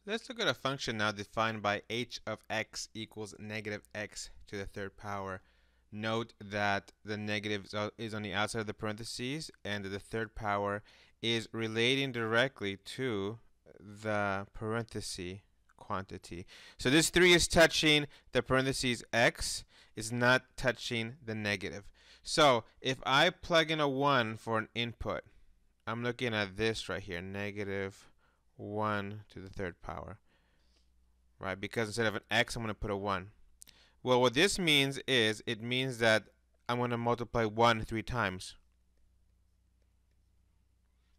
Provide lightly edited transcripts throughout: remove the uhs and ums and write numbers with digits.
Let's look at a function now defined by h of x equals negative x to the third power. Note that the negative is on the outside of the parentheses and the third power is relating directly to the parenthesis quantity. So this 3 is touching the parentheses x, is not touching the negative. So if I plug in a 1 for an input, I'm looking at this right here, negative 1 to the third power, right? Because instead of an x, I'm going to put a 1. Well, what this means is it means that I'm going to multiply 1 3 times.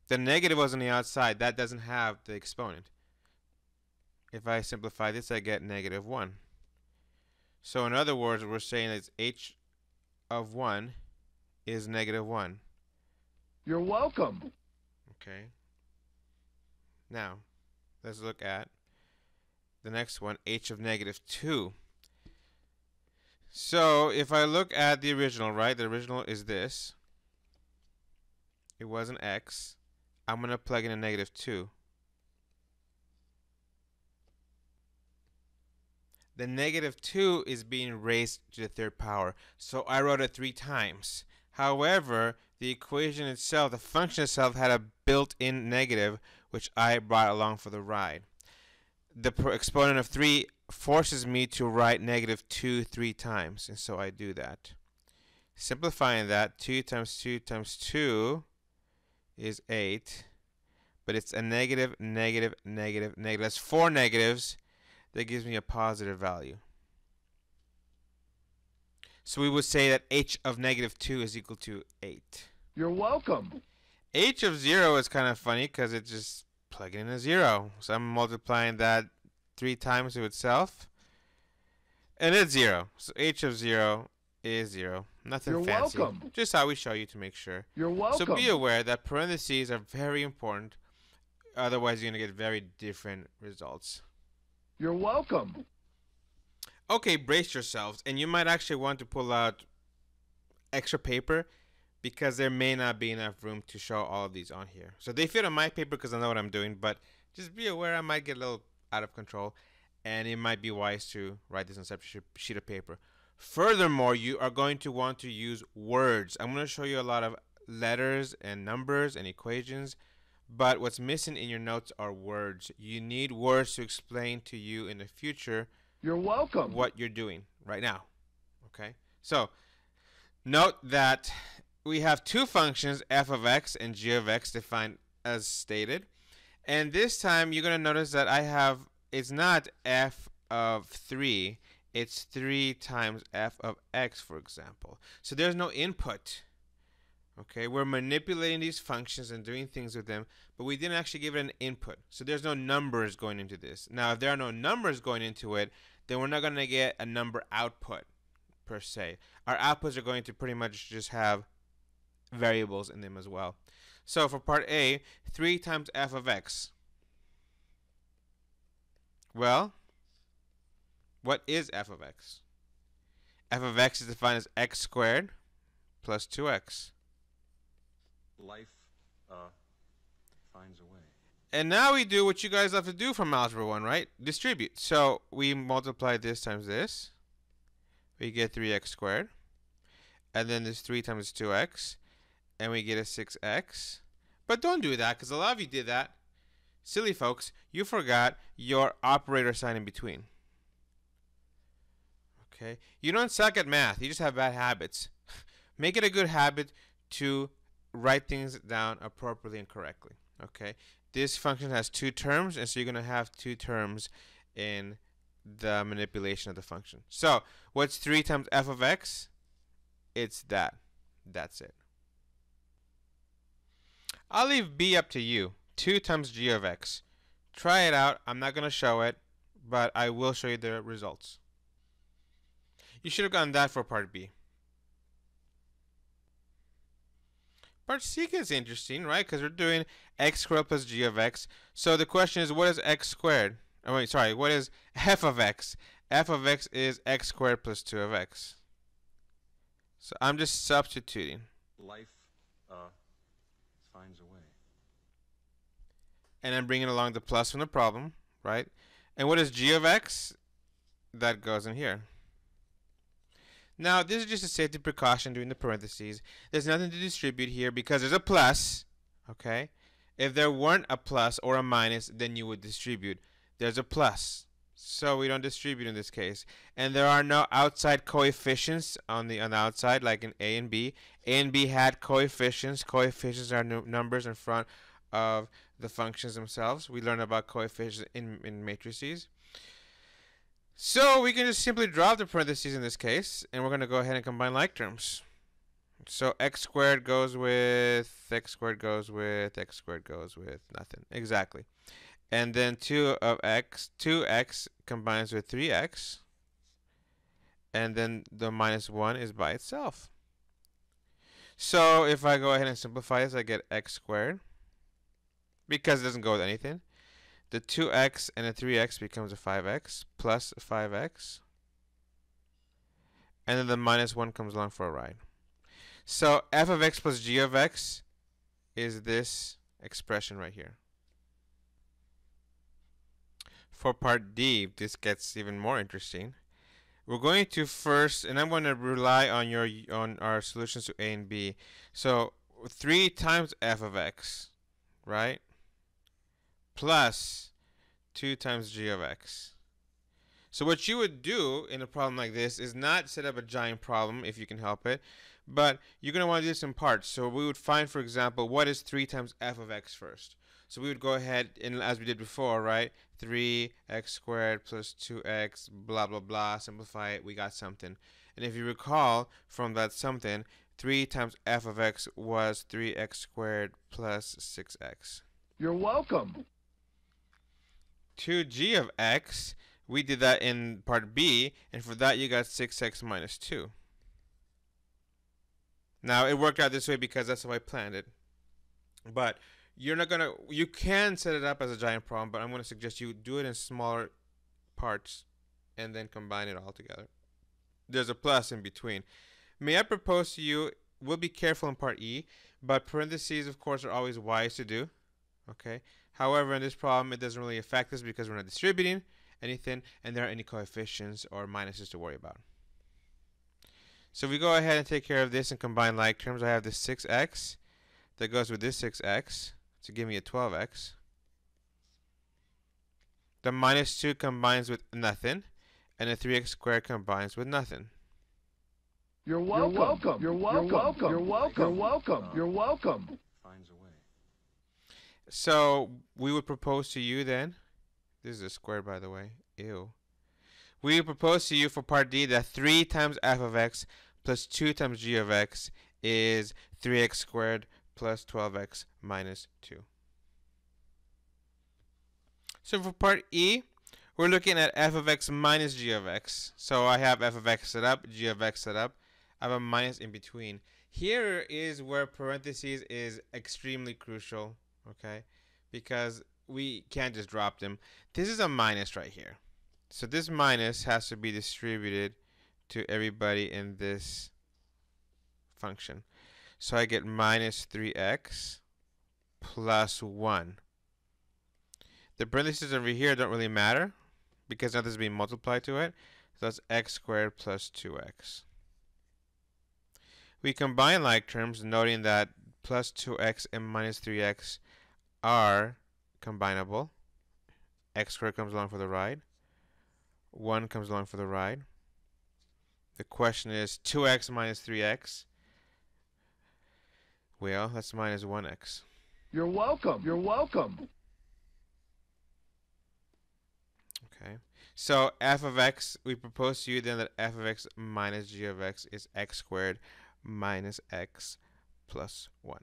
The negative was on the outside. That doesn't have the exponent. If I simplify this, I get negative 1. So in other words, we're saying that h of 1 is negative 1. You're welcome. Okay. Now, let's look at the next one, h of negative 2. So if I look at the original, right, the original is this. It was an x. I'm going to plug in a negative 2. The negative 2 is being raised to the third power, so I wrote it 3 times. However, the equation itself, the function itself, had a built-in negative, which I brought along for the ride. The exponent of 3 forces me to write negative 2 3 times, and so I do that. Simplifying that, 2 times 2 times 2 is 8, but it's a negative, negative, negative, negative. That's 4 negatives. That gives me a positive value. So we would say that h of negative 2 is equal to 8. You're welcome. H of 0 is kind of funny because it's just plugging in a 0. So I'm multiplying that 3 times to itself. And it's 0. So h of 0 is 0. Nothing You're fancy. welcome. Just how we show you to make sure. You're welcome. So be aware that parentheses are very important. Otherwise, you're going to get very different results. You're welcome. Okay, brace yourselves, and you might actually want to pull out extra paper because there may not be enough room to show all of these on here. So they fit on my paper because I know what I'm doing, but just be aware I might get a little out of control, and it might be wise to write this on a separate sheet of paper. Furthermore, you are going to want to use words. I'm going to show you a lot of letters and numbers and equations, but what's missing in your notes are words. You need words to explain to you in the future. You're welcome. What you're doing right now. Okay? So, note that we have two functions, f of x and g of x, defined as stated. And this time you're going to notice that I have, it's not f of 3, it's 3 times f of x, for example. So there's no input. Okay, we're manipulating these functions and doing things with them, but we didn't actually give it an input. So there's no numbers going into this. Now, if there are no numbers going into it, then we're not going to get a number output per se. Our outputs are going to pretty much just have variables in them as well. So for part A, 3 times f of x. Well, what is f of x? F of x is defined as x squared plus 2x. Life finds a way. And now we do what you guys have to do from Algebra 1, right? Distribute. So we multiply this times this. We get 3x squared. And then this 3 times 2x. And we get a 6x. But don't do that, because a lot of you did that. Silly folks, you forgot your operator sign in between. Okay? You don't suck at math. You just have bad habits. Make it a good habit to write things down appropriately and correctly. Okay? This function has 2 terms, and so you're going to have 2 terms in the manipulation of the function. So, what's 3 times f of x? It's that. That's it. I'll leave b up to you. 2 times g of x. Try it out. I'm not going to show it, but I will show you the results. You should have gotten that for part B. Part C is interesting, right? Because we're doing x squared plus g of x. So the question is, what is x squared? Oh, wait, sorry. What is f of x? F of x is x squared plus 2 of x. So I'm just substituting. Life finds a way. And I'm bringing along the plus from the problem, right? And what is g of x? That goes in here. Now, this is just a safety precaution doing the parentheses. There's nothing to distribute here because there's a plus, okay? If there weren't a plus or a minus, then you would distribute. There's a plus, so we don't distribute in this case. And there are no outside coefficients on the outside, like in A and B. A and B had coefficients. Coefficients are numbers in front of the functions themselves. We learned about coefficients in matrices. So we can just simply drop the parentheses in this case, and we're going to go ahead and combine like terms. So x squared goes with x squared goes with x squared goes with nothing. Exactly. And then 2 of x, 2x combines with 3x. And then the minus 1 is by itself. So if I go ahead and simplify this, I get x squared. Because it doesn't go with anything. The 2x and the 3x becomes a 5x plus 5x. And then the minus 1 comes along for a ride. So f of x plus g of x is this expression right here. For part D, this gets even more interesting. We're going to first, and I'm going to rely on our solutions to A and B. So 3 times f of x, right? Plus 2 times g of x. So what you would do in a problem like this is not set up a giant problem if you can help it, but you're going to want to do this in parts. So we would find, for example, what is 3 times f of x first. So we would go ahead, and as we did before, right? 3x squared plus 2x, blah, blah, blah. Simplify it. We got something. And if you recall from that something, 3 times f of x was 3x squared plus 6x. You're welcome. 2g of x, we did that in part B, and for that you got 6x minus 2. Now, it worked out this way because that's how I planned it. But you're not gonna, you can set it up as a giant problem, but I'm going to suggest you do it in smaller parts and then combine it all together. There's a plus in between. May I propose to you, we'll be careful in part E, but parentheses, of course, are always wise to do. Okay. However, in this problem, it doesn't really affect us because we're not distributing anything, and there aren't any coefficients or minuses to worry about. So we go ahead and take care of this and combine like terms. I have this 6x that goes with this 6x to give me a 12x. The minus 2 combines with nothing, and the 3x squared combines with nothing. You're welcome. You're welcome. You're welcome. You're welcome. You're welcome. You're welcome. Finds a way. So we would propose to you then, this is a square by the way, ew. We would propose to you for part D that 3 times f of x plus 2 times g of x is 3x squared plus 12x minus 2. So for part E, we're looking at f of x minus g of x. So I have f of x set up, g of x set up. I have a minus in between. Here is where parentheses is extremely crucial, okay? Because we can't just drop them. This is a minus right here. So this minus has to be distributed to everybody in this function. So I get minus 3x plus 1. The parentheses over here don't really matter because nothing's being multiplied to it. So that's x squared plus 2x. We combine like terms, noting that plus 2x and minus 3x are combinable. X squared comes along for the ride. 1 comes along for the ride. The question is 2x minus 3x. Well, that's minus 1x. You're welcome. You're welcome. Okay. So f of x, we propose to you then that f of x minus g of x is x squared minus x plus 1.